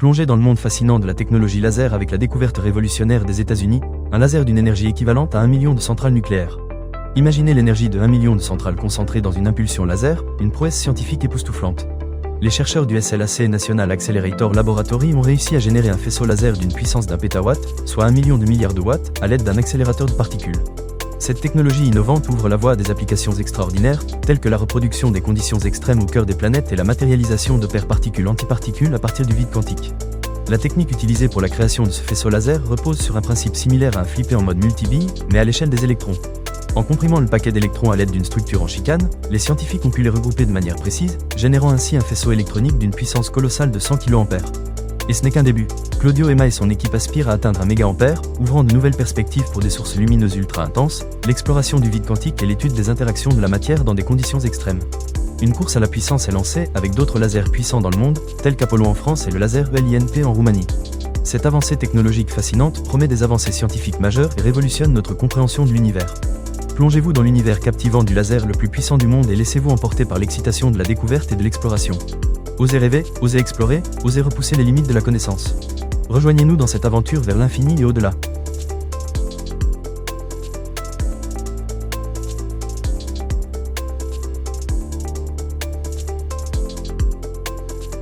Plongez dans le monde fascinant de la technologie laser avec la découverte révolutionnaire des États-Unis, un laser d'une énergie équivalente à 1 million de centrales nucléaires. Imaginez l'énergie de 1 million de centrales concentrées dans une impulsion laser, une prouesse scientifique époustouflante. Les chercheurs du SLAC National Accelerator Laboratory ont réussi à générer un faisceau laser d'une puissance d'1 pétawatt, soit 1 million de milliards de watts, à l'aide d'un accélérateur de particules. Cette technologie innovante ouvre la voie à des applications extraordinaires, telles que la reproduction des conditions extrêmes au cœur des planètes et la matérialisation de paires particules-antiparticules à partir du vide quantique. La technique utilisée pour la création de ce faisceau laser repose sur un principe similaire à un flippé en mode multibille, mais à l'échelle des électrons. En comprimant le paquet d'électrons à l'aide d'une structure en chicane, les scientifiques ont pu les regrouper de manière précise, générant ainsi un faisceau électronique d'une puissance colossale de 100 kA. Et ce n'est qu'un début. Claudio Ema et son équipe aspirent à atteindre 1 MA, ouvrant de nouvelles perspectives pour des sources lumineuses ultra intenses, l'exploration du vide quantique et l'étude des interactions de la matière dans des conditions extrêmes. Une course à la puissance est lancée avec d'autres lasers puissants dans le monde, tels qu'Apollo en France et le laser ELINP en Roumanie. Cette avancée technologique fascinante promet des avancées scientifiques majeures et révolutionne notre compréhension de l'univers. Plongez-vous dans l'univers captivant du laser le plus puissant du monde et laissez-vous emporter par l'excitation de la découverte et de l'exploration. Osez rêver, osez explorer, osez repousser les limites de la connaissance. Rejoignez-nous dans cette aventure vers l'infini et au-delà.